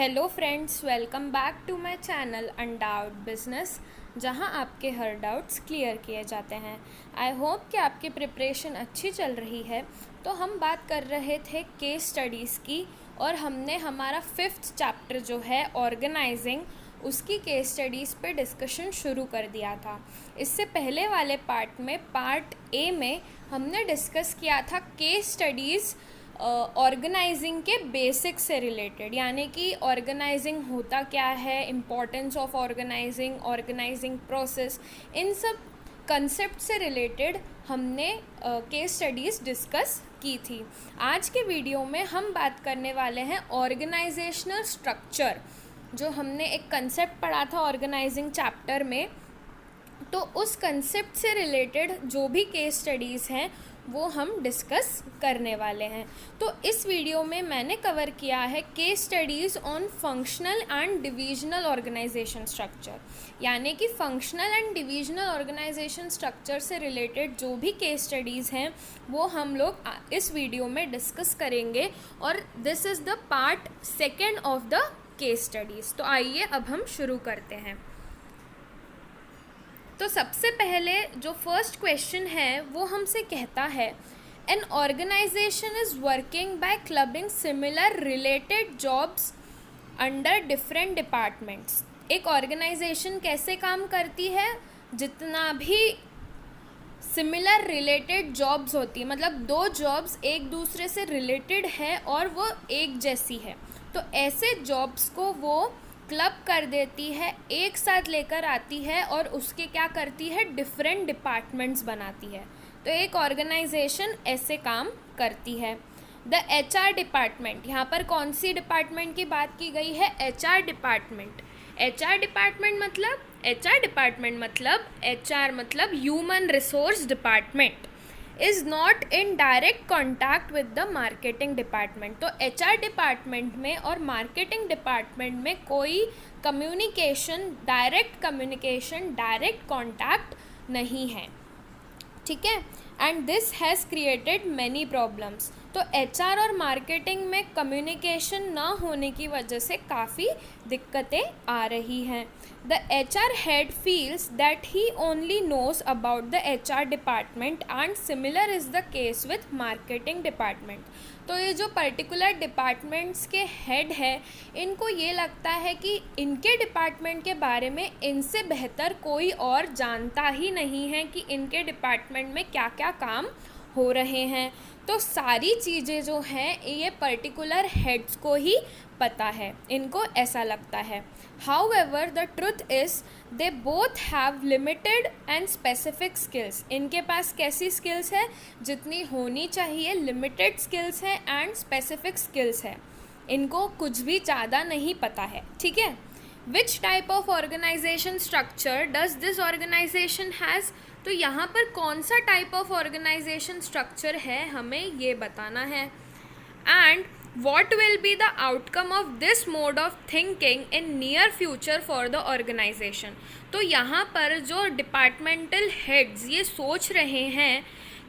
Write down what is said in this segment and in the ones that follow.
Hello friends, welcome back to my channel undoubt business, जहां आपके हर doubts clear किए जाते हैं। आई होप कि आपकी प्रिपरेशन अच्छी चल रही है। तो हम बात कर रहे थे केस स्टडीज़ की, और हमने हमारा 5th चैप्टर जो है ऑर्गेनाइजिंग, उसकी केस स्टडीज़ पे डिस्कशन शुरू कर दिया था। इससे पहले वाले पार्ट में, पार्ट ए में, हमने डिस्कस किया था केस स्टडीज़ ऑर्गेनाइजिंग के बेसिक से रिलेटेड, यानी कि ऑर्गेनाइजिंग होता क्या है, इम्पोर्टेंस ऑफ ऑर्गेनाइजिंग प्रोसेस, इन सब कंसेप्ट से रिलेटेड हमने केस स्टडीज़ डिस्कस की थी। आज के वीडियो में हम बात करने वाले हैं ऑर्गेनाइजेशनल स्ट्रक्चर, जो हमने एक कंसेप्ट पढ़ा था ऑर्गेनाइजिंग चैप्टर में। तो उस कंसेप्ट से रिलेटेड जो भी केस स्टडीज़ हैं वो हम डिस्कस करने वाले हैं। तो इस वीडियो में मैंने कवर किया है case studies on functional and divisional organisation structure, यानी कि functional and divisional organisation structure से रिलेटेड जो भी केस स्टडीज़ हैं वो हम लोग इस वीडियो में डिस्कस करेंगे, और this is the part second of the case studies. तो आइए अब हम शुरू करते हैं। तो सबसे पहले जो फर्स्ट क्वेश्चन है वो हमसे कहता है, an organization is working by clubbing similar related jobs under different departments. एक ऑर्गेनाइजेशन कैसे काम करती है? जितना भी सिमिलर रिलेटेड जॉब्स होती है, मतलब दो जॉब्स एक दूसरे से रिलेटेड है और वो एक जैसी है, तो ऐसे जॉब्स को वो क्लब कर देती है, एक साथ लेकर आती है और उसके क्या करती है, डिफरेंट डिपार्टमेंट्स बनाती है। तो एक ऑर्गेनाइजेशन ऐसे काम करती है। द HR डिपार्टमेंट, यहाँ पर कौन सी डिपार्टमेंट की बात की गई है? HR department. HR डिपार्टमेंट मतलब HR मतलब human resource department is not in direct contact with the marketing department. तो HR डिपार्टमेंट में और मार्केटिंग डिपार्टमेंट में कोई कम्युनिकेशन, डायरेक्ट कॉन्टैक्ट नहीं है, ठीक है। And this has created many problems. तो HR और मार्केटिंग में कम्युनिकेशन ना होने की वजह से काफ़ी दिक्कतें आ रही हैं। The HR head feels that he only knows about the HR department and similar is the case with marketing department. तो ये जो पर्टिकुलर डिपार्टमेंट्स के हेड है, इनको ये लगता है कि इनके डिपार्टमेंट के बारे में इनसे बेहतर कोई और जानता ही नहीं है कि इनके डिपार्टमेंट में क्या क्या काम हो रहे हैं। तो सारी चीज़ें जो हैं ये पर्टिकुलर हेड्स को ही पता है, इनको ऐसा लगता है। However the truth is they both have limited and specific skills. इनके पास कैसी स्किल्स है? जितनी होनी चाहिए, लिमिटेड स्किल्स है एंड स्पेसिफिक स्किल्स है। इनको कुछ भी ज़्यादा नहीं पता है, ठीक है। Which type of organization structure does this organization has? तो यहाँ पर कौन सा टाइप ऑफ ऑर्गेनाइजेशन स्ट्रक्चर है, हमें ये बताना है। And what will be the outcome of this mode of thinking in near future for the organization? तो यहाँ पर जो डिपार्टमेंटल हेड्स ये सोच रहे हैं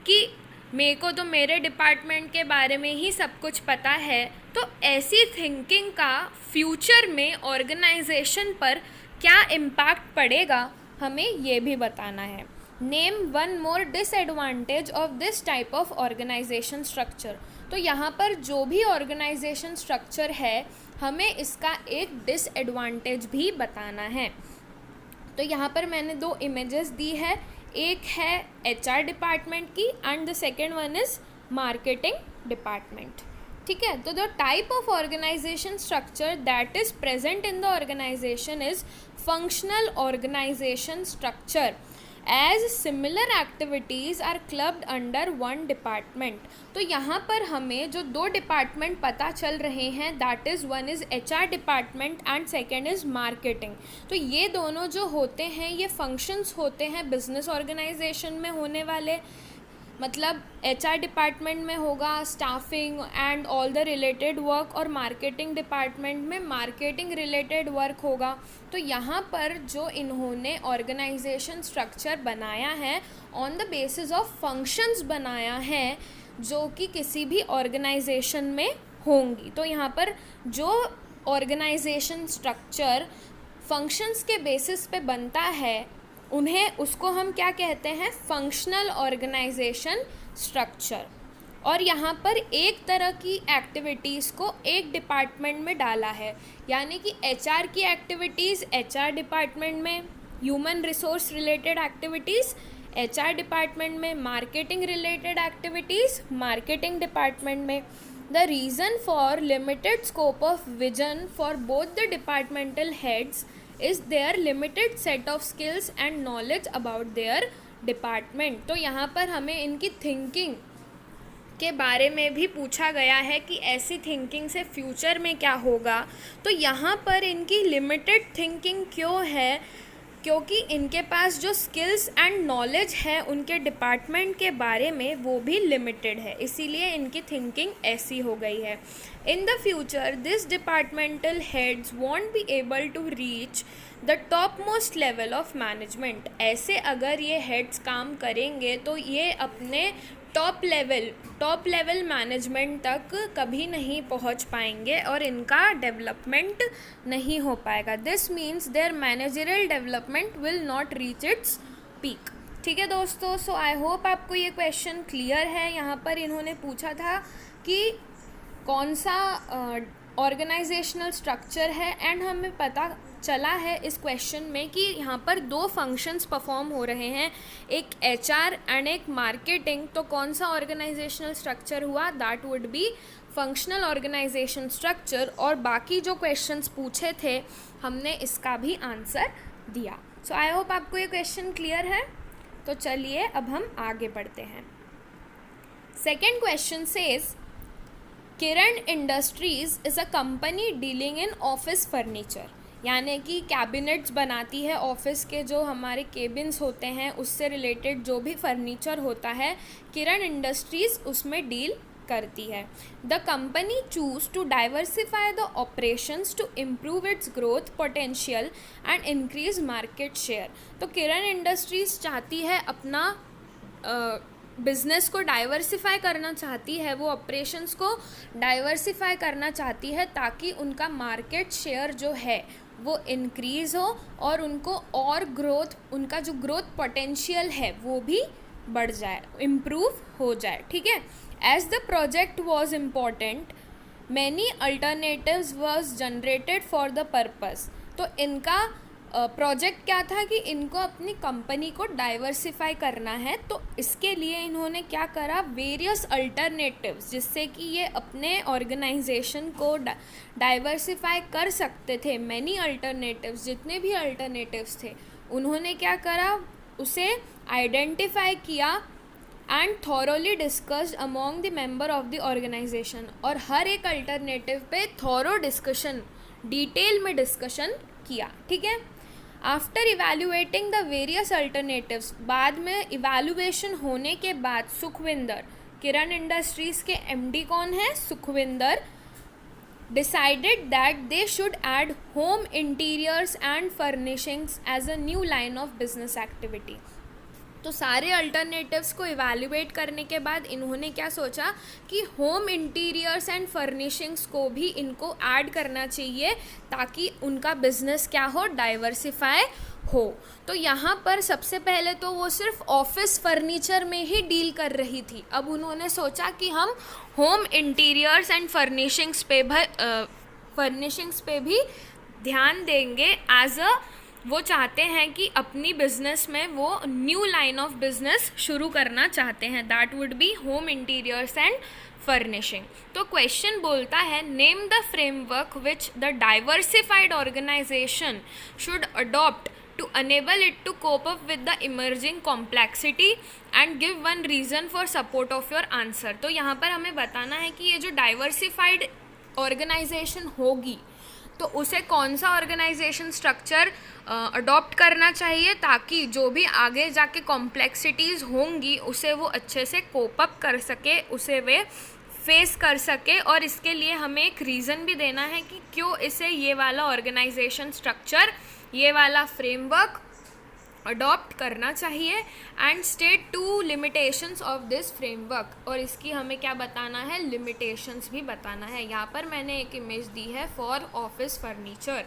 कि मेरे को तो मेरे डिपार्टमेंट के बारे में ही सब कुछ पता है, तो ऐसी थिंकिंग का फ्यूचर में ऑर्गेनाइजेशन पर क्या इम्पैक्ट पड़ेगा, हमें ये भी बताना है। Name one more disadvantage of this type of organization structure. तो यहाँ पर जो भी ऑर्गेनाइजेशन स्ट्रक्चर है, हमें इसका एक डिसएडवांटेज भी बताना है। तो यहाँ पर मैंने दो इमेजेस दी है, एक है HR डिपार्टमेंट की and the second one is marketing department, ठीक है। तो the type of organization structure that is present in the organization is functional organization structure as similar activities are clubbed under one department. तो यहाँ पर हमें जो दो डिपार्टमेंट पता चल रहे हैं, that is one is HR department and second is marketing. तो ये दोनों जो होते हैं ये फंक्शंस होते हैं बिजनेस ऑर्गेनाइजेशन में होने वाले। मतलब HR डिपार्टमेंट में होगा staffing and all the related work, और मार्केटिंग डिपार्टमेंट में मार्केटिंग रिलेटेड वर्क होगा। तो यहाँ पर जो इन्होंने ऑर्गेनाइजेशन स्ट्रक्चर बनाया है, on the basis of functions बनाया है जो कि किसी भी ऑर्गेनाइजेशन में होंगी। तो यहाँ पर जो ऑर्गेनाइजेशन स्ट्रक्चर फंक्शंस के बेसिस पे बनता है, उसको हम क्या कहते हैं, फंक्शनल ऑर्गेनाइजेशन स्ट्रक्चर। और यहाँ पर एक तरह की एक्टिविटीज़ को एक डिपार्टमेंट में डाला है, यानी कि एचआर की एक्टिविटीज़ एचआर डिपार्टमेंट में, human resource related activities HR department में, marketing related activities marketing department में। The reason for limited scope of vision for both the departmental heads is their limited set of skills and knowledge about their department. तो यहाँ पर हमें इनकी thinking के बारे में भी पूछा गया है कि ऐसी थिंकिंग से फ्यूचर में क्या होगा। तो यहाँ पर इनकी लिमिटेड थिंकिंग क्यों है, क्योंकि इनके पास जो स्किल्स एंड नॉलेज है उनके डिपार्टमेंट के बारे में वो भी लिमिटेड है, इसीलिए इनकी थिंकिंग ऐसी हो गई है। In the future this departmental heads won't be able to reach the top most level of management. ऐसे अगर ये हेड्स काम करेंगे तो ये अपने टॉप लेवल मैनेजमेंट तक कभी नहीं पहुंच पाएंगे और इनका डेवलपमेंट नहीं हो पाएगा। This means their managerial development will not reach its peak. ठीक है दोस्तों, सो आई होप आपको ये क्वेश्चन क्लियर है। यहाँ पर इन्होंने पूछा था कि कौन सा ऑर्गेनाइजेशनल स्ट्रक्चर है, एंड हमें पता चला है इस क्वेश्चन में कि यहाँ पर दो फंक्शंस परफॉर्म हो रहे हैं, एक एचआर एंड एक मार्केटिंग। तो कौन सा ऑर्गेनाइजेशनल स्ट्रक्चर हुआ, that would be functional organization structure. और बाकी जो क्वेश्चंस पूछे थे हमने इसका भी आंसर दिया। सो आई होप आपको ये क्वेश्चन क्लियर है। तो चलिए अब हम आगे बढ़ते हैं। Second question says Kiran industries is a company dealing in office furniture, यानी कि कैबिनेट्स बनाती है, ऑफिस के जो हमारे केबिन्स होते हैं उससे रिलेटेड जो भी फर्नीचर होता है किरण इंडस्ट्रीज़ उसमें डील करती है। The company choose to diversify the operations to improve its growth potential and increase market share. तो किरण इंडस्ट्रीज़ चाहती है अपना बिज़नेस को डाइवर्सिफाई करना चाहती है, वो ऑपरेशंस को डाइवर्सिफाई करना चाहती है ताकि उनका मार्केट शेयर जो है वो इंक्रीज़ हो और उनको और ग्रोथ, उनका जो ग्रोथ पोटेंशियल है वो भी बढ़ जाए, इम्प्रूव हो जाए। ठीक है। As the project was important many alternatives was generated for the purpose. तो इनका प्रोजेक्ट क्या था कि इनको अपनी कंपनी को डाइवर्सिफाई करना है, तो इसके लिए इन्होंने क्या करा, वेरियस अल्टरनेटिव्स, जिससे कि ये अपने ऑर्गेनाइजेशन को डाइवर्सिफाई कर सकते थे। मैनी अल्टरनेटिव्स, जितने भी अल्टरनेटिव्स थे उन्होंने क्या करा, उसे आइडेंटिफाई किया and thoroughly discussed among the member of the organization. और हर एक अल्टरनेटिव पे थॉरो डिस्कशन, डिटेल में डिस्कशन किया। ठीक है। After evaluating the various alternatives, बाद में इवैल्यूएशन होने के बाद सुखविंदर, किरण इंडस्ट्रीज़ के एमडी कौन है, Sukhwinder, decided that they should add home interiors and furnishings as a new line of business activity. तो सारे अल्टरनेटिव्स को इवैल्यूएट करने के बाद इन्होंने क्या सोचा कि होम इंटीरियर्स एंड फर्निशिंग्स को भी इनको ऐड करना चाहिए ताकि उनका बिजनेस क्या हो, डाइवर्सिफाई हो। तो यहाँ पर सबसे पहले तो वो सिर्फ ऑफिस फर्नीचर में ही डील कर रही थी, अब उन्होंने सोचा कि हम होम इंटीरियर्स एंड फर्निशिंग्स पे भी ध्यान देंगे। एज अ वो चाहते हैं कि अपनी बिजनेस में वो न्यू लाइन ऑफ बिजनेस शुरू करना चाहते हैं, that would be home interiors and furnishing. तो क्वेश्चन बोलता है, name the framework which the diversified organization should adopt to enable it to cope up with the emerging complexity and give one reason for support of your answer। तो यहाँ पर हमें बताना है कि ये जो डाइवर्सिफाइड ऑर्गेनाइजेशन होगी तो उसे कौन सा ऑर्गेनाइजेशन स्ट्रक्चर अडॉप्ट करना चाहिए ताकि जो भी आगे जाके कॉम्प्लेक्सिटीज़ होंगी उसे वो अच्छे से कोप अप कर सके, उसे वे फेस कर सके। और इसके लिए हमें एक रीज़न भी देना है कि क्यों इसे ये वाला ऑर्गेनाइजेशन स्ट्रक्चर, ये वाला फ्रेमवर्क अडॉप्ट करना चाहिए and state 2 limitations of this framework, और इसकी हमें क्या बताना है, लिमिटेशंस भी बताना है। यहाँ पर मैंने एक इमेज दी है फॉर ऑफिस फर्नीचर,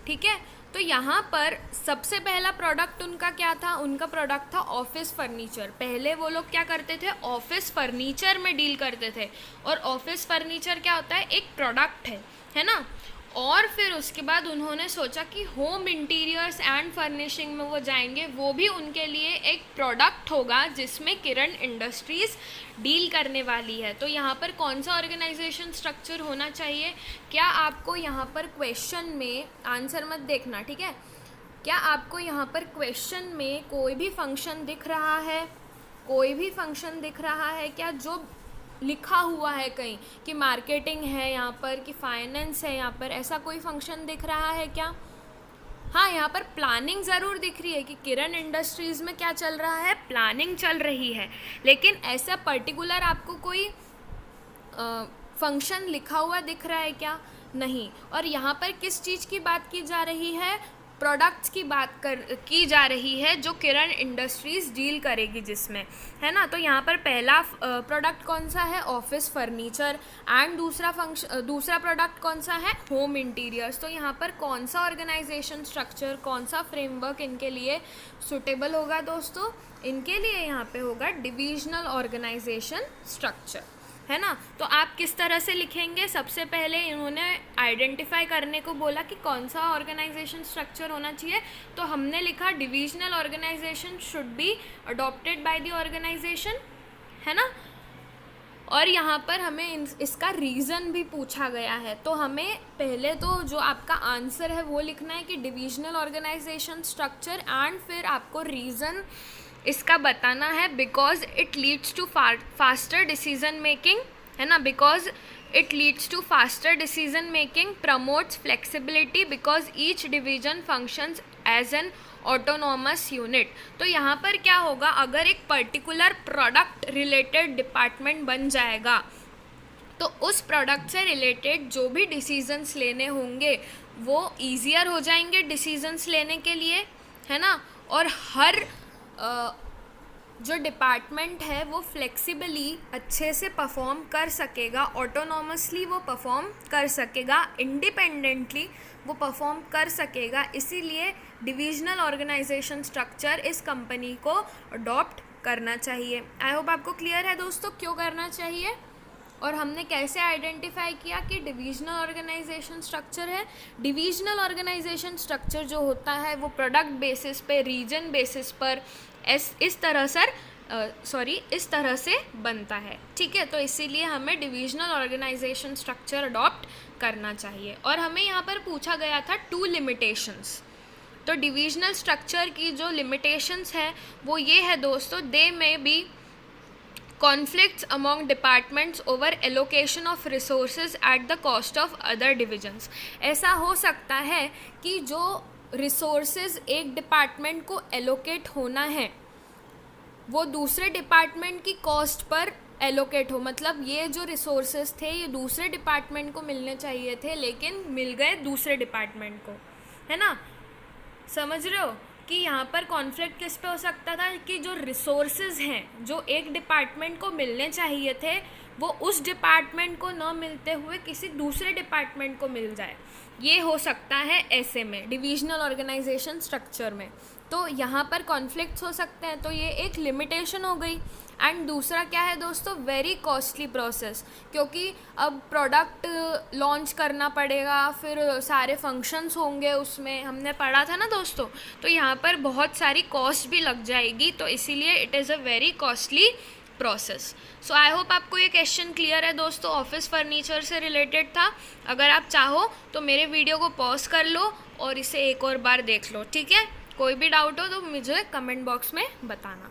ठीक है। तो यहाँ पर सबसे पहला प्रोडक्ट उनका क्या था, उनका प्रोडक्ट था ऑफिस फर्नीचर। पहले वो लोग क्या करते थे, ऑफिस फर्नीचर में डील करते थे, और ऑफिस फर्नीचर क्या होता है, एक प्रोडक्ट है ना। और फिर उसके बाद उन्होंने सोचा कि होम इंटीरियर्स एंड फर्निशिंग में वो जाएंगे, वो भी उनके लिए एक प्रोडक्ट होगा जिसमें किरण इंडस्ट्रीज़ डील करने वाली है। तो यहाँ पर कौन सा ऑर्गेनाइजेशन स्ट्रक्चर होना चाहिए, क्या आपको यहाँ पर क्वेश्चन में, आंसर मत देखना, ठीक है, क्या आपको यहाँ पर क्वेश्चन में कोई भी फंक्शन दिख रहा है, कोई भी फंक्शन दिख रहा है क्या, जो लिखा हुआ है कहीं कि मार्केटिंग है यहाँ पर, कि फाइनेंस है यहाँ पर, ऐसा कोई फंक्शन दिख रहा है क्या? हाँ, यहाँ पर प्लानिंग ज़रूर दिख रही है कि किरण इंडस्ट्रीज़ में क्या चल रहा है, प्लानिंग चल रही है, लेकिन ऐसा पर्टिकुलर आपको कोई फंक्शन लिखा हुआ दिख रहा है क्या? नहीं। और यहाँ पर किस चीज़ की बात की जा रही है, प्रोडक्ट्स की बात की जा रही है जो किरण इंडस्ट्रीज़ डील करेगी जिसमें, है ना। तो यहाँ पर पहला प्रोडक्ट कौन सा है, ऑफिस फर्नीचर, एंड दूसरा प्रोडक्ट कौन सा है, होम इंटीरियर्स। तो यहाँ पर कौन सा ऑर्गेनाइजेशन स्ट्रक्चर, कौन सा फ्रेमवर्क इनके लिए सुटेबल होगा दोस्तों, इनके लिए यहाँ पे होगा डिविजनल ऑर्गेनाइजेशन स्ट्रक्चर, है ना। तो आप किस तरह से लिखेंगे, सबसे पहले इन्होंने आइडेंटिफाई करने को बोला कि कौन सा ऑर्गेनाइजेशन स्ट्रक्चर होना चाहिए, तो हमने लिखा divisional organization should be adopted by the organization, है ना। और यहाँ पर हमें इसका रीज़न भी पूछा गया है, तो हमें पहले तो जो आपका आंसर है वो लिखना है कि डिविजनल ऑर्गेनाइजेशन स्ट्रक्चर, एंड फिर आपको रीज़न इसका बताना है, because it leads to faster decision making, है ना, because it leads to faster decision making, promotes flexibility, because each division functions as an autonomous unit. तो यहाँ पर क्या होगा, अगर एक पर्टिकुलर प्रोडक्ट रिलेटेड डिपार्टमेंट बन जाएगा तो उस प्रोडक्ट से रिलेटेड जो भी डिसीजंस लेने होंगे वो ईजियर हो जाएंगे डिसीजंस लेने के लिए, है ना। और हर जो डिपार्टमेंट है वो फ्लेक्सिबली अच्छे से परफॉर्म कर सकेगा, ऑटोनॉमसली वो परफॉर्म कर सकेगा, इंडिपेंडेंटली वो परफॉर्म कर सकेगा। इसीलिए डिविजनल ऑर्गेनाइजेशन स्ट्रक्चर इस कंपनी को अडॉप्ट करना चाहिए। आई होप आपको क्लियर है दोस्तों क्यों करना चाहिए, और हमने कैसे आइडेंटिफाई किया कि डिविजनल ऑर्गेनाइजेशन स्ट्रक्चर है। डिविजनल ऑर्गेनाइजेशन स्ट्रक्चर जो होता है वो प्रोडक्ट बेसिस पे, रीजन बेसिस पर इस तरह से बनता है, ठीक है। तो इसीलिए हमें डिविजनल ऑर्गेनाइजेशन स्ट्रक्चर अडॉप्ट करना चाहिए। और हमें यहाँ पर पूछा गया था 2 लिमिटेशंस, तो डिविजनल स्ट्रक्चर की जो लिमिटेशंस है वो ये है दोस्तों, दे में B conflicts among departments over allocation of resources at the cost of other divisions। ऐसा हो सकता है कि जो resources एक डिपार्टमेंट को allocate होना है वो दूसरे डिपार्टमेंट की कॉस्ट पर एलोकेट हो, मतलब ये जो रिसोर्सेज थे ये दूसरे डिपार्टमेंट को मिलने चाहिए थे लेकिन मिल गए दूसरे डिपार्टमेंट को, है ना। समझ रहे हो कि यहाँ पर कॉन्फ्लिक्ट किस पे हो सकता था कि जो रिसोर्सेज हैं जो एक डिपार्टमेंट को मिलने चाहिए थे वो उस डिपार्टमेंट को न मिलते हुए किसी दूसरे डिपार्टमेंट को मिल जाए, ये हो सकता है ऐसे में डिविजनल ऑर्गेनाइजेशन स्ट्रक्चर में। तो यहाँ पर कॉन्फ्लिक्ट्स हो सकते हैं, तो ये एक लिमिटेशन हो गई। एंड दूसरा क्या है दोस्तों, वेरी कॉस्टली प्रोसेस, क्योंकि अब प्रोडक्ट लॉन्च करना पड़ेगा, फिर सारे फंक्शंस होंगे उसमें, हमने पढ़ा था ना दोस्तों, तो यहाँ पर बहुत सारी कॉस्ट भी लग जाएगी, तो इसीलिए it is a very costly process. So I hope आपको ये क्वेश्चन क्लियर है दोस्तों, ऑफिस फर्नीचर से रिलेटेड था। अगर आप चाहो तो मेरे वीडियो को पॉज कर लो और इसे एक और बार देख लो, ठीक है। कोई भी डाउट हो तो मुझे कमेंट बॉक्स में बताना।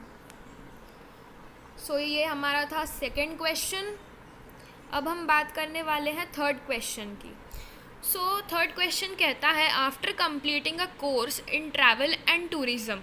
सो ये हमारा था सेकंड क्वेश्चन। अब हम बात करने वाले हैं थर्ड क्वेश्चन की। सो थर्ड क्वेश्चन कहता है, after completing a course in travel and tourism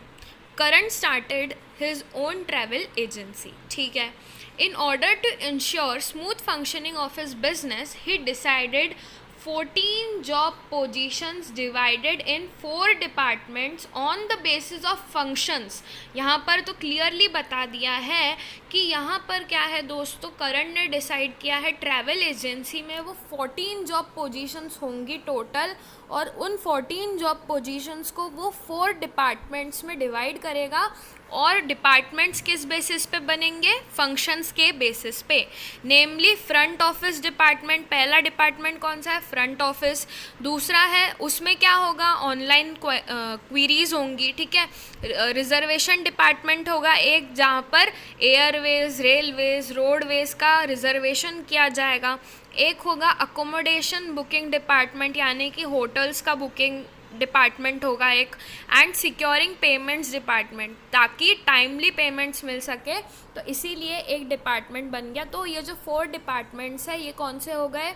Karan started his own travel agency, ठीक है। In order to ensure smooth functioning of his business he decided 14 job positions divided in 4 departments on the basis of functions। यहाँ पर तो clearly बता दिया है कि यहाँ पर क्या है दोस्तों, करण ने डिसाइड किया है ट्रैवल एजेंसी में वो 14 जॉब पोजीशंस होंगी टोटल, और उन 14 जॉब पोजीशंस को वो 4 डिपार्टमेंट्स में डिवाइड करेगा। और डिपार्टमेंट्स किस बेसिस पे बनेंगे, फंक्शंस के बेसिस पे, नेमली फ्रंट ऑफिस डिपार्टमेंट। पहला डिपार्टमेंट कौन सा है, फ्रंट ऑफिस। दूसरा है उसमें क्या होगा, ऑनलाइन क्वीरीज होंगी, ठीक है। रिजर्वेशन डिपार्टमेंट होगा एक, जहाँ पर एयरवेज, रेलवेज, रोडवेज का रिजर्वेशन किया जाएगा। एक होगा अकोमोडेशन बुकिंग डिपार्टमेंट, यानी कि होटल्स का बुकिंग डिपार्टमेंट होगा एक। एंड सिक्योरिंग पेमेंट्स डिपार्टमेंट, ताकि टाइमली पेमेंट्स मिल सके, तो इसीलिए एक डिपार्टमेंट बन गया। तो ये जो 4 डिपार्टमेंट्स है ये कौन से हो गए,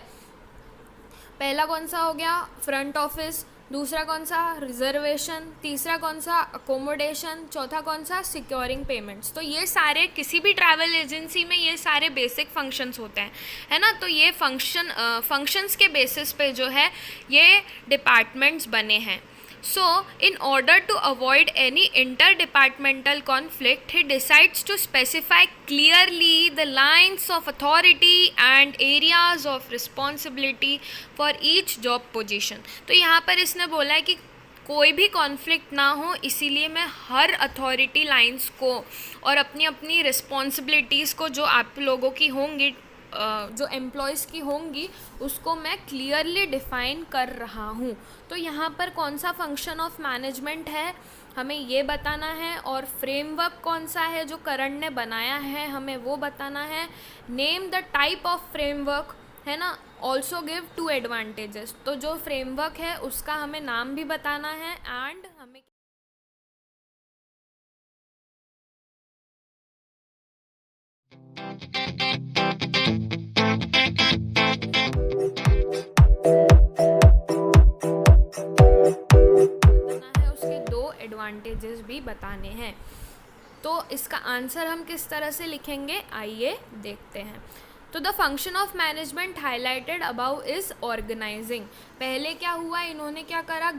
पहला कौन सा हो गया, फ्रंट ऑफिस। दूसरा कौन सा, रिजर्वेशन। तीसरा कौन सा, अकोमोडेशन। चौथा कौन सा, सिक्योरिंग पेमेंट्स। तो ये सारे किसी भी ट्रैवल एजेंसी में ये सारे बेसिक फंक्शंस होते हैं, है ना। तो ये फंक्शंस के बेसिस पे जो है ये डिपार्टमेंट्स बने हैं। So, in order to avoid any interdepartmental conflict, he decides to specify clearly the lines of authority and areas of responsibility for each job position। तो यहाँ पर इसने बोला है कि कोई भी कॉन्फ्लिक्ट ना हो, इसीलिए मैं हर अथॉरिटी लाइंस को और अपनी अपनी रिस्पॉन्सिबिलिटीज़ को जो आप लोगों की होंगी, जो एम्प्लॉयज़ की होंगी, उसको मैं क्लियरली डिफ़ाइन कर रहा हूँ। तो यहाँ पर कौन सा फंक्शन ऑफ मैनेजमेंट है हमें ये बताना है, और फ्रेमवर्क कौन सा है जो करण ने बनाया है हमें वो बताना है। Name the type of framework, है ना। ऑल्सो गिव 2 एडवांटेजेस, तो जो फ्रेमवर्क है उसका हमें नाम भी बताना है, एंड हमें एडवांटेजेस भी बताने हैं। तो इसका आंसर हम किस तरह से लिखेंगे, आइए देखते हैं। तो the function of management highlighted above is organizing. पहले क्या हुआ, इन्होंने क्या करा,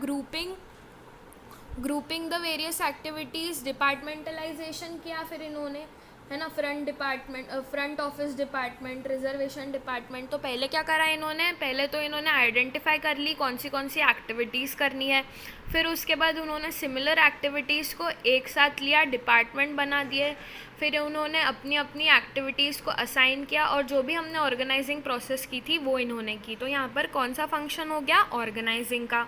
grouping the various activities, departmentalization किया फिर इन्होंने, है ना। Front office department, reservation department. तो पहले क्या करा इन्होंने, पहले तो इन्होंने आइडेंटिफाई कर ली कौन सी एक्टिविटीज़ करनी है। फिर उसके बाद उन्होंने सिमिलर एक्टिविटीज़ को एक साथ लिया, डिपार्टमेंट बना दिए। फिर उन्होंने अपनी अपनी एक्टिविटीज़ को असाइन किया, और जो भी हमने ऑर्गेनाइजिंग प्रोसेस की थी वो इन्होंने की। तो यहाँ पर कौन सा फंक्शन हो गया, ऑर्गेनाइजिंग का।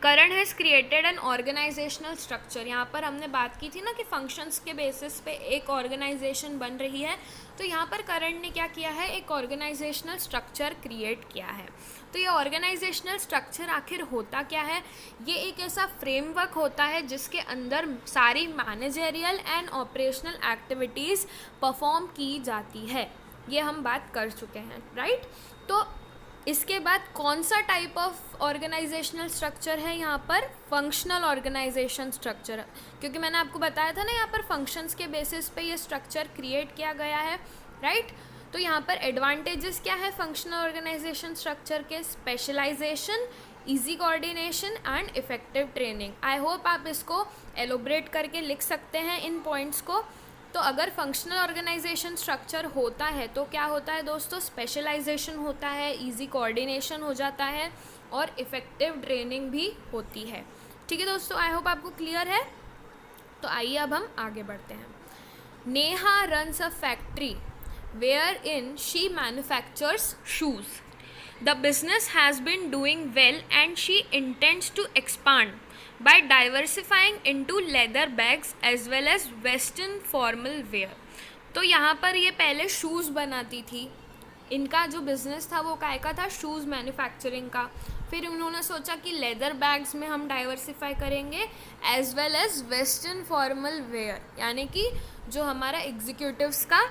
Karan has created an organisational structure. यहाँ पर हमने बात की थी ना कि फंक्शंस के बेसिस पे एक ऑर्गेनाइजेशन बन रही है, तो यहाँ पर करण ने क्या किया है, एक ऑर्गेनाइजेशनल स्ट्रक्चर क्रिएट किया है। तो ये ऑर्गेनाइजेशनल स्ट्रक्चर आखिर होता क्या है, ये एक ऐसा फ्रेमवर्क होता है जिसके अंदर सारी managerial and operational activities perform की जाती है। ये हम बात कर चुके हैं, राइट। तो इसके बाद कौन सा टाइप ऑफ ऑर्गेनाइजेशनल स्ट्रक्चर है यहाँ पर, फंक्शनल ऑर्गेनाइजेशन स्ट्रक्चर, क्योंकि मैंने आपको बताया था ना यहाँ पर फंक्शंस के बेसिस पे ये स्ट्रक्चर क्रिएट किया गया है, राइट। तो यहाँ पर एडवांटेजेस क्या है फंक्शनल ऑर्गेनाइजेशन स्ट्रक्चर के, specialization, easy coordination and effective training. I hope आप इसको एलोब्रेट करके लिख सकते हैं इन पॉइंट्स को। तो अगर फंक्शनल ऑर्गेनाइजेशन स्ट्रक्चर होता है तो क्या होता है दोस्तों, स्पेशलाइजेशन होता है, इजी कोऑर्डिनेशन हो जाता है, और इफ़ेक्टिव ट्रेनिंग भी होती है। ठीक है दोस्तों, आई होप आपको क्लियर है। तो आइए अब हम आगे बढ़ते हैं। Neha runs a factory wherein she manufactures shoes. The business has been doing well and she intends to expand by diversifying into leather bags as well as western formal wear। तो यहाँ पर ये पहले शूज़ बनाती थी, इनका जो business था वो काय का था, शूज़ मैन्युफैक्चरिंग का। फिर उन्होंने सोचा कि लेदर बैग्स में हम डाइवर्सिफाई करेंगे as well as western formal wear, यानी कि जो हमारा एग्जीक्यूटिव्स का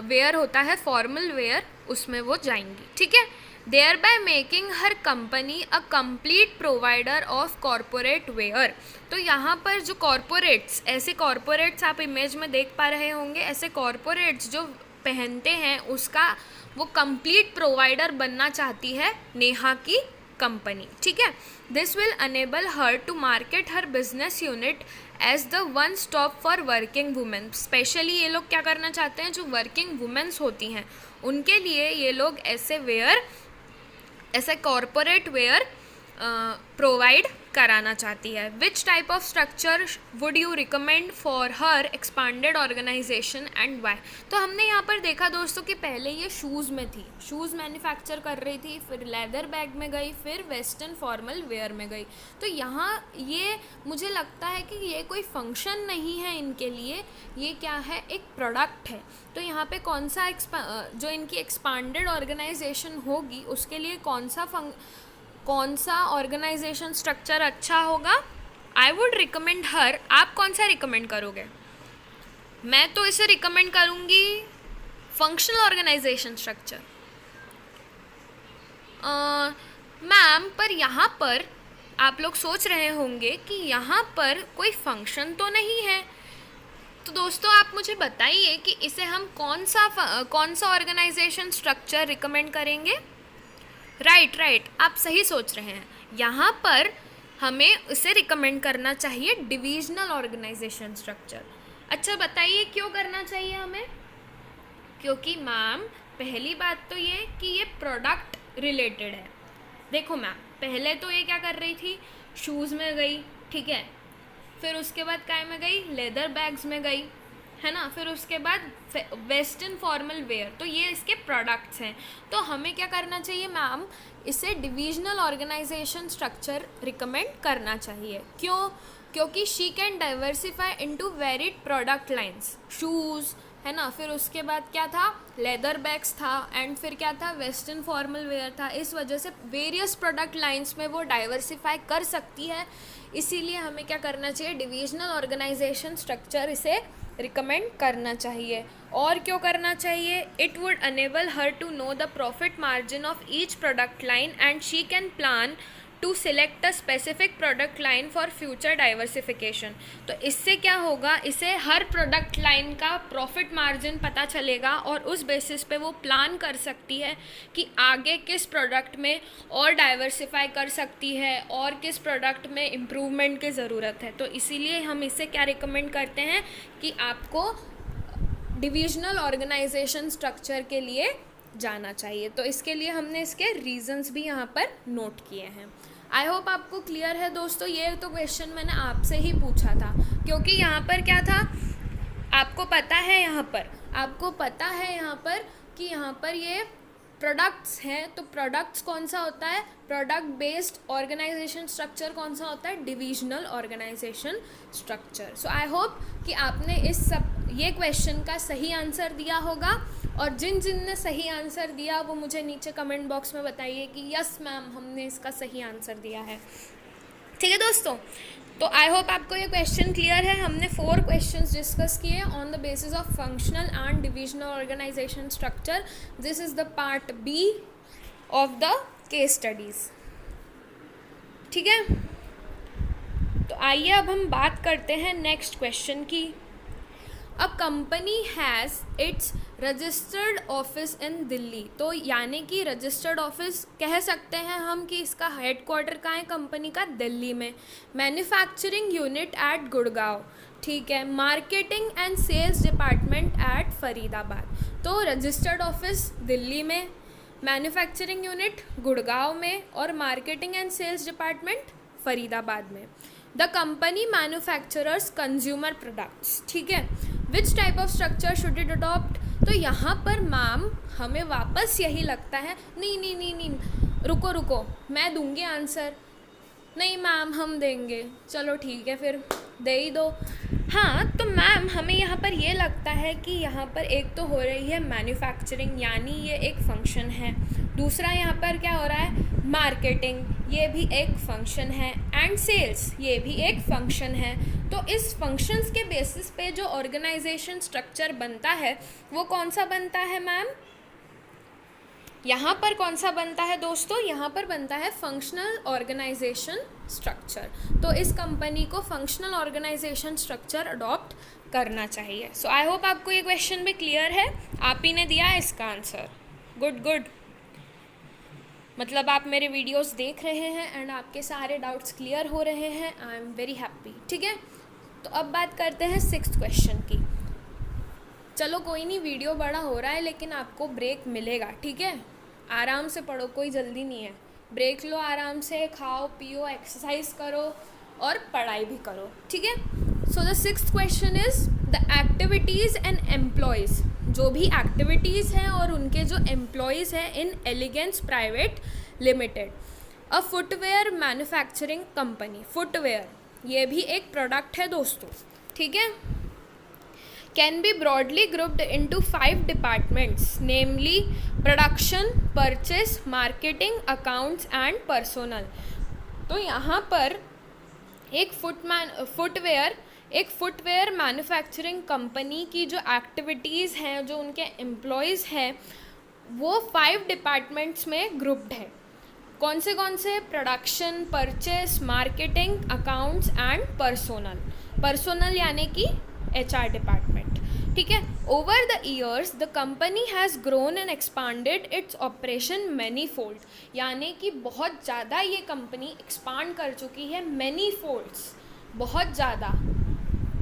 वेयर होता है, फॉर्मल वेयर, उसमें वो जाएंगी, ठीक है। thereby making her company a complete provider of corporate wear। तो यहाँ पर जो कॉरपोरेट्स, ऐसे कॉरपोरेट्स आप इमेज में देख पा रहे होंगे, ऐसे कॉरपोरेट्स जो पहनते हैं उसका वो कंप्लीट प्रोवाइडर बनना चाहती है नेहा की कंपनी, ठीक है। This will enable her to market her business unit as the one stop for working women. Specially ये लोग क्या करना चाहते हैं, जो वर्किंग वुमेन्स होती हैं उनके लिए ये लोग ऐसे कॉरपोरेट वेयर प्रोवाइड कराना चाहती है। Which type of structure would you recommend for her expanded organization and why. तो हमने यहाँ पर देखा दोस्तों कि पहले ये शूज़ में थी, शूज़ मैन्युफैक्चर कर रही थी, फिर लेदर बैग में गई, फिर वेस्टर्न फॉर्मल वेयर में गई। तो यहाँ ये मुझे लगता है कि ये कोई फंक्शन नहीं है इनके लिए, ये क्या है, एक प्रोडक्ट है। तो यहाँ पे कौन सा जो इनकी एक्सपांडेड ऑर्गेनाइजेशन होगी उसके लिए कौन सा ऑर्गेनाइजेशन स्ट्रक्चर अच्छा होगा। आई वुड रिकमेंड हर, आप कौन सा रिकमेंड करोगे। मैं तो इसे रिकमेंड करूँगी फंक्शनल ऑर्गेनाइजेशन स्ट्रक्चर। मैम पर यहाँ पर आप लोग सोच रहे होंगे कि यहाँ पर कोई फंक्शन तो नहीं है, तो दोस्तों आप मुझे बताइए कि इसे हम कौन सा ऑर्गेनाइजेशन स्ट्रक्चर रिकमेंड करेंगे। राइट, आप सही सोच रहे हैं। यहाँ पर हमें इसे रिकमेंड करना चाहिए डिविजनल ऑर्गेनाइजेशन स्ट्रक्चर। अच्छा बताइए क्यों करना चाहिए हमें। क्योंकि मैम पहली बात तो ये कि ये प्रोडक्ट रिलेटेड है। देखो मैम पहले तो ये क्या कर रही थी, शूज़ में गई, ठीक है, फिर उसके बाद काय में गई, लेदर बैग्स में गई, है ना, फिर उसके बाद वेस्टर्न फॉर्मल वेयर, तो ये इसके प्रोडक्ट्स हैं। तो हमें क्या करना चाहिए मैम, इसे डिविजनल ऑर्गेनाइजेशन स्ट्रक्चर रिकमेंड करना चाहिए। क्यों, क्योंकि she can diversify into varied product lines. Shoes है ना, फिर उसके बाद क्या था, लेदर बैग्स था, एंड फिर क्या था, वेस्टर्न फॉर्मल वेयर था। इस वजह से वेरियस प्रोडक्ट लाइंस में वो डाइवर्सिफाई कर सकती है। इसीलिए हमें क्या करना चाहिए, डिविजनल ऑर्गेनाइजेशन स्ट्रक्चर इसे रिकमेंड करना चाहिए। और क्यों करना चाहिए, it would enable her to know the profit margin of each product line and she can plan to select a specific product line for future diversification. तो इससे क्या होगा, इसे हर प्रोडक्ट लाइन का प्रॉफिट मार्जिन पता चलेगा और उस बेसिस पे वो प्लान कर सकती है कि आगे किस प्रोडक्ट में और डाइवर्सिफाई कर सकती है और किस प्रोडक्ट में इम्प्रूवमेंट की ज़रूरत है। तो इसीलिए हम इसे क्या रिकमेंड करते हैं कि आपको डिविजनल ऑर्गेनाइजेशन स्ट्रक्चर के लिए जाना चाहिए। तो इसके लिए हमने इसके रीजंस भी यहाँ पर नोट किए हैं। आई होप आपको क्लियर है दोस्तों। ये तो क्वेश्चन मैंने आपसे ही पूछा था, क्योंकि यहाँ पर क्या था, आपको पता है यहाँ पर कि यहाँ पर ये प्रोडक्ट्स हैं। तो प्रोडक्ट्स कौन सा होता है, प्रोडक्ट बेस्ड ऑर्गेनाइजेशन स्ट्रक्चर कौन सा होता है, divisional organisation structure. So I hope कि आपने ये क्वेश्चन का सही आंसर दिया होगा, और जिन ने सही आंसर दिया वो मुझे नीचे कमेंट बॉक्स में बताइए कि यस मैम हमने इसका सही आंसर दिया है। ठीक है दोस्तों, तो आई होप आपको ये क्वेश्चन क्लियर है। हमने 4 क्वेश्चंस डिस्कस किए on the basis of functional and divisional organisation structure. This is the part B of the case studies. ठीक है, तो आइए अब हम बात करते हैं नेक्स्ट क्वेश्चन की। A company has its registered office in Delhi. तो यानी कि रजिस्टर्ड ऑफिस कह सकते हैं हम कि इसका हेडक्वार्टर कहाँ है कंपनी का, दिल्ली में। मैन्युफैक्चरिंग यूनिट एट गुड़गांव, ठीक है। Marketing and sales department at Faridabad. तो रजिस्टर्ड ऑफिस दिल्ली में, मैन्युफैक्चरिंग यूनिट गुड़गांव में, और marketing and sales department Faridabad में। The company manufacturers consumer products, ठीक है। Which type of structure should it adopt. तो यहाँ पर मैम हमें वापस यही लगता है, नहीं, रुको, मैं दूंगी आंसर। नहीं मैम हम देंगे, चलो ठीक है फिर दे ही दो। हाँ, तो मैम हमें यहाँ पर ये लगता है कि यहाँ पर एक तो हो रही है मैन्युफैक्चरिंग, यानी ये एक फंक्शन है। दूसरा यहाँ पर क्या हो रहा है, मार्केटिंग, ये भी एक फंक्शन है, एंड सेल्स, ये भी एक फंक्शन है। तो इस फंक्शंस के बेसिस पे जो ऑर्गेनाइजेशन स्ट्रक्चर बनता है वो कौन सा बनता है मैम, यहाँ पर कौन सा बनता है दोस्तों, यहाँ पर बनता है फंक्शनल ऑर्गेनाइजेशन स्ट्रक्चर। तो इस कंपनी को फंक्शनल ऑर्गेनाइजेशन स्ट्रक्चर अडॉप्ट करना चाहिए। सो आई होप आपको ये क्वेश्चन भी क्लियर है, आप ही ने दिया है इसका आंसर। गुड गुड, मतलब आप मेरे वीडियोस देख रहे हैं एंड आपके सारे डाउट्स क्लियर हो रहे हैं। I am very happy. ठीक है, तो अब बात करते हैं 6th क्वेश्चन की। चलो कोई नहीं, वीडियो बड़ा हो रहा है लेकिन आपको ब्रेक मिलेगा। ठीक है, आराम से पढ़ो, कोई जल्दी नहीं है। ब्रेक लो, आराम से खाओ पियो, एक्सरसाइज करो और पढ़ाई भी करो। ठीक है, so the 6th question is the activities and employees, जो भी एक्टिविटीज़ हैं और उनके जो एम्प्लॉयज़ हैं इन एलिगेंस प्राइवेट लिमिटेड, अ फुटवेयर मैन्युफैक्चरिंग कंपनी। फुटवेयर ये भी एक प्रोडक्ट है दोस्तों। ठीक है, can be broadly grouped into 5 departments, namely production, purchase, marketing, accounts and personnel. तो यहाँ पर एक फुटवेयर मैन्युफैक्चरिंग कंपनी की जो एक्टिविटीज़ हैं, जो उनके एम्प्लॉयज़ हैं, वो 5 डिपार्टमेंट्स में ग्रुप्ड है। कौन से? Production, purchase, marketing, accounts and personnel. Personnel यानी कि HR डिपार्टमेंट। ठीक है, over the years the company has grown and expanded its operation many fold, यानी कि बहुत ज़्यादा ये कंपनी एक्सपांड कर चुकी है, मैनी फोल्ड्स, बहुत ज़्यादा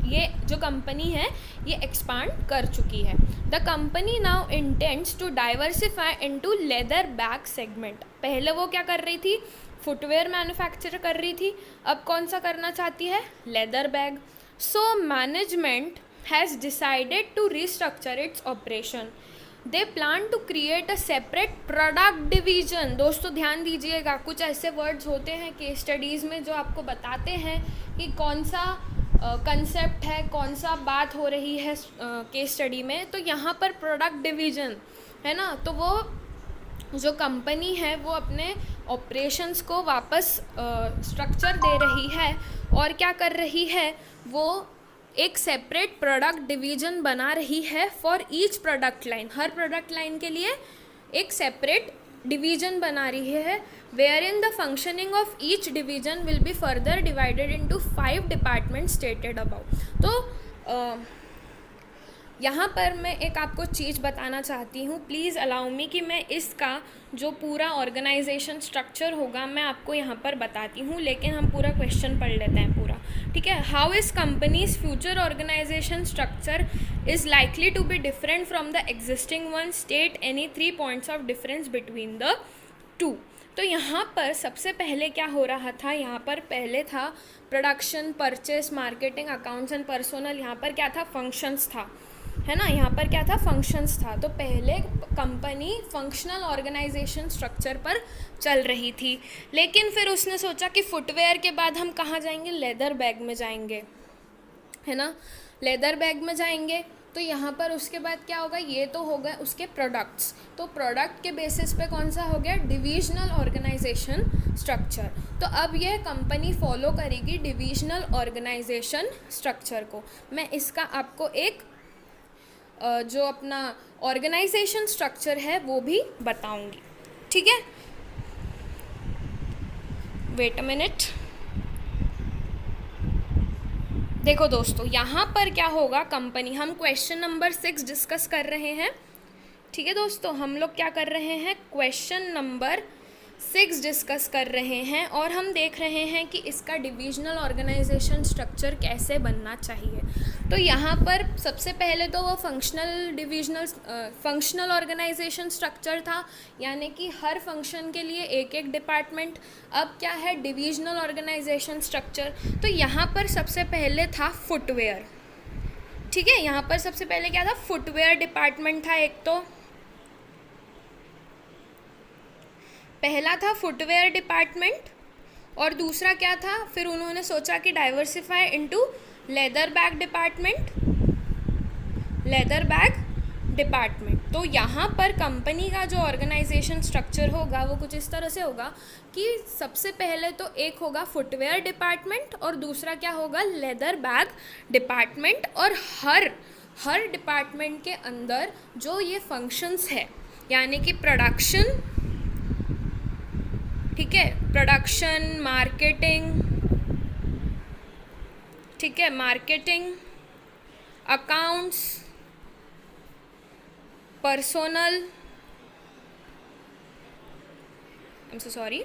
ये जो कंपनी है ये एक्सपांड कर चुकी है। The company now intends to diversify into leather bag segment. पहले वो क्या कर रही थी, फुटवेयर मैन्युफैक्चर कर रही थी, अब कौन सा करना चाहती है, leather bag. So management has decided to restructure its operation. They plan to create a separate product division. दोस्तों ध्यान दीजिएगा, कुछ ऐसे वर्ड्स होते हैं केस स्टडीज़ में जो आपको बताते हैं कि कौन सा कंसेप्ट है, कौन सा बात हो रही है केस स्टडी में। तो यहाँ पर प्रोडक्ट डिवीज़न है ना, तो वो जो कंपनी है वो अपने ऑपरेशंस को वापस स्ट्रक्चर दे रही है और क्या कर रही है, वो एक सेपरेट प्रोडक्ट डिवीज़न बना रही है फॉर ईच प्रोडक्ट लाइन। हर प्रोडक्ट लाइन के लिए एक सेपरेट डिवीज़न बना रही है, where in the functioning of each division will be further divided into 5 department stated about. तो यहाँ पर मैं एक आपको चीज़ बताना चाहती हूँ, प्लीज़ अलाउ मी कि मैं इसका जो पूरा ऑर्गेनाइजेशन स्ट्रक्चर होगा मैं आपको यहाँ पर बताती हूँ, लेकिन हम पूरा क्वेश्चन पढ़ लेते हैं पूरा। ठीक है, how is company's future organization structure is likely to be different from the existing one, state any 3 points of difference between the 2। तो यहाँ पर सबसे पहले क्या हो रहा था, यहाँ पर पहले था production, purchase, marketing, accounts and personnel. यहाँ पर क्या था, फंक्शंस था, है ना, यहाँ पर क्या था, फंक्शंस था। तो पहले कंपनी फंक्शनल ऑर्गेनाइजेशन स्ट्रक्चर पर चल रही थी, लेकिन फिर उसने सोचा कि फुटवेयर के बाद हम कहाँ जाएंगे, लेदर बैग में जाएंगे, है ना, लेदर बैग में जाएंगे। तो यहाँ पर उसके बाद क्या होगा, ये तो हो गए उसके प्रोडक्ट्स। तो प्रोडक्ट के बेसिस पे कौन सा हो गया, डिविजनल ऑर्गेनाइजेशन स्ट्रक्चर। तो अब ये कंपनी फॉलो करेगी डिविजनल ऑर्गेनाइजेशन स्ट्रक्चर को। मैं इसका आपको एक जो अपना ऑर्गेनाइजेशन स्ट्रक्चर है वो भी बताऊंगी। ठीक है, वेट अ मिनट। देखो दोस्तों, यहाँ पर क्या होगा, कंपनी, हम क्वेश्चन नंबर 6 डिस्कस कर रहे हैं। ठीक है दोस्तों, हम लोग क्या कर रहे हैं, क्वेश्चन नंबर 6 डिस्कस कर रहे हैं और हम देख रहे हैं कि इसका डिविजनल ऑर्गेनाइजेशन स्ट्रक्चर कैसे बनना चाहिए। तो यहाँ पर सबसे पहले तो वो फंक्शनल ऑर्गेनाइजेशन स्ट्रक्चर था, यानी कि हर फंक्शन के लिए एक एक डिपार्टमेंट। अब क्या है, डिविजनल ऑर्गेनाइजेशन स्ट्रक्चर। तो यहाँ पर सबसे पहले था फुटवेयर। ठीक है, यहाँ पर सबसे पहले क्या था, फुटवेयर डिपार्टमेंट था एक, तो पहला था फुटवेयर डिपार्टमेंट और दूसरा क्या था, फिर उन्होंने सोचा कि diversify into leather bag department, leather bag department. तो यहाँ पर कंपनी का जो ऑर्गेनाइजेशन स्ट्रक्चर होगा वो कुछ इस तरह से होगा कि सबसे पहले तो एक होगा फुटवेयर डिपार्टमेंट और दूसरा क्या होगा, लेदर बैग डिपार्टमेंट। और हर डिपार्टमेंट के अंदर जो ये फंक्शंस है, यानी कि प्रोडक्शन, ठीक है, प्रोडक्शन, मार्केटिंग, ठीक है, marketing, accounts, personnel, I am so sorry.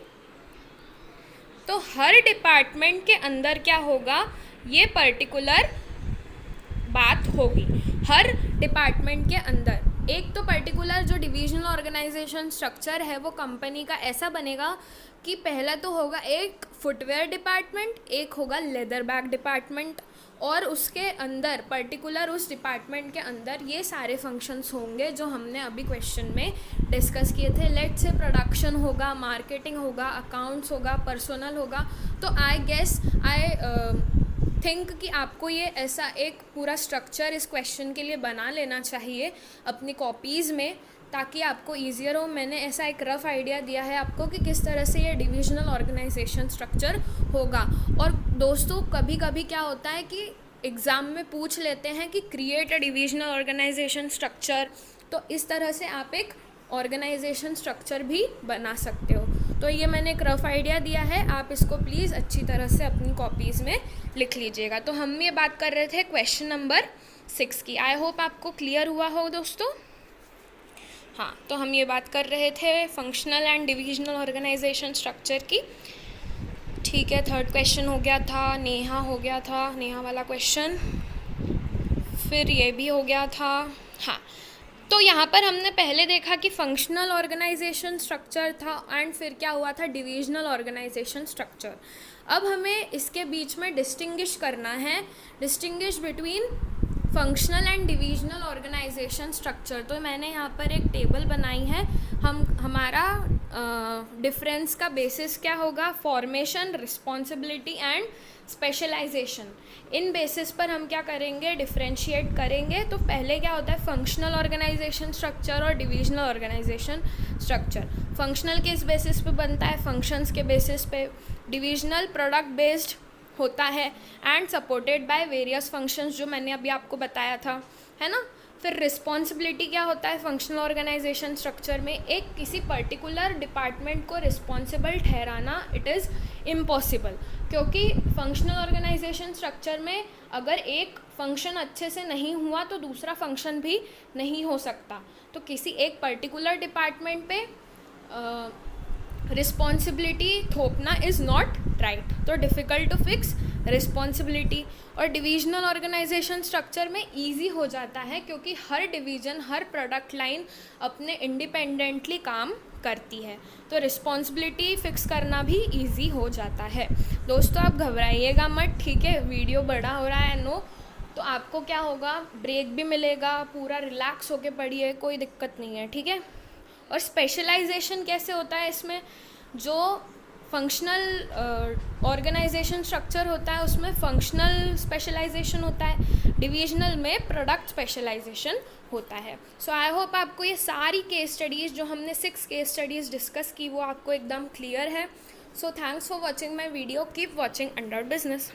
तो हर डिपार्टमेंट के अंदर क्या होगा, ये पर्टिकुलर बात होगी हर डिपार्टमेंट के अंदर। एक तो पर्टिकुलर जो डिविजनल ऑर्गेनाइजेशन स्ट्रक्चर है वो कंपनी का ऐसा बनेगा कि पहला तो होगा एक फुटवेयर डिपार्टमेंट, एक होगा लेदर बैग डिपार्टमेंट, और उसके अंदर पर्टिकुलर उस डिपार्टमेंट के अंदर ये सारे फंक्शंस होंगे जो हमने अभी क्वेश्चन में डिस्कस किए थे। लेट से प्रोडक्शन होगा, मार्केटिंग होगा, अकाउंट्स होगा, पर्सोनल होगा। तो आई गेस थिंक कि आपको ये ऐसा एक पूरा स्ट्रक्चर इस क्वेश्चन के लिए बना लेना चाहिए अपनी कॉपीज़ में, ताकि आपको ईजियर हो। मैंने ऐसा एक रफ़ आइडिया दिया है आपको कि किस तरह से ये डिविजनल ऑर्गेनाइजेशन स्ट्रक्चर होगा। और दोस्तों कभी कभी क्या होता है कि एग्ज़ाम में पूछ लेते हैं कि create a divisional organisation structure, तो इस तरह से आप एक ऑर्गेनाइजेशन स्ट्रक्चर भी बना सकते हो। तो ये मैंने एक रफ़ आइडिया दिया है, आप इसको प्लीज़ अच्छी तरह से अपनी कॉपीज़ में लिख लीजिएगा। तो हम ये बात कर रहे थे क्वेश्चन नंबर 6 की। आई होप आपको क्लियर हुआ हो दोस्तों। हाँ, तो हम ये बात कर रहे थे functional and divisional organisation structure की। ठीक है, थर्ड क्वेश्चन हो गया था, नेहा हो गया था, नेहा वाला क्वेश्चन, फिर ये भी हो गया था। हाँ, तो यहाँ पर हमने पहले देखा कि फंक्शनल ऑर्गेनाइजेशन स्ट्रक्चर था एंड फिर क्या हुआ था, डिविजनल ऑर्गेनाइजेशन स्ट्रक्चर। अब हमें इसके बीच में डिस्टिंग्विश करना है, distinguish between functional and divisional organisation structure. तो मैंने यहाँ पर एक टेबल बनाई है। हमारा डिफरेंस का बेसिस क्या होगा, फॉर्मेशन, रिस्पॉन्सिबिलिटी एंड स्पेशलाइजेशन। इन बेसिस पर हम क्या करेंगे, डिफ्रेंशिएट करेंगे। तो पहले क्या होता है, फंक्शनल ऑर्गेनाइजेशन स्ट्रक्चर और डिविजनल ऑर्गेनाइजेशन स्ट्रक्चर। फंक्शनल किस बेसिस पे बनता है, फंक्शंस के बेसिस पे। डिविजनल प्रोडक्ट बेस्ड होता है and supported by various functions, जो मैंने अभी आपको बताया था, है ना। फिर रिस्पॉन्सिबिलिटी क्या होता है फंक्शनल ऑर्गेनाइजेशन स्ट्रक्चर में, एक किसी पर्टिकुलर डिपार्टमेंट को रिस्पॉन्सिबल ठहराना इट इज़ इम्पॉसिबल, क्योंकि फंक्शनल ऑर्गेनाइजेशन स्ट्रक्चर में अगर एक फंक्शन अच्छे से नहीं हुआ तो दूसरा फंक्शन भी नहीं हो सकता। तो किसी एक पर्टिकुलर डिपार्टमेंट पे रिस्पॉन्सिबिलिटी थोपना इज़ नॉट राइट, तो डिफ़िकल्ट टू फिक्स रिस्पॉन्सिबिलिटी। और डिविजनल ऑर्गेनाइजेशन स्ट्रक्चर में इजी हो जाता है क्योंकि हर डिवीज़न, हर प्रोडक्ट लाइन अपने इंडिपेंडेंटली काम करती है, तो रिस्पॉन्सिबिलिटी फिक्स करना भी इजी हो जाता है। दोस्तों आप घबराइएगा मत, ठीक है, वीडियो बड़ा हो रहा है नो, तो आपको क्या होगा, ब्रेक भी मिलेगा, पूरा रिलैक्स होके पढ़िए, कोई दिक्कत नहीं है, ठीक है। और स्पेशलाइजेशन कैसे होता है इसमें, जो फंक्शनल ऑर्गेनाइजेशन स्ट्रक्चर होता है उसमें फंक्शनल स्पेशलाइजेशन होता है, डिविजनल में प्रोडक्ट स्पेशलाइजेशन होता है। सो आई होप आपको ये सारी केस स्टडीज़ जो हमने 6 केस स्टडीज़ डिस्कस की वो आपको एकदम क्लियर है। So thanks for watching my video, keep watching under business.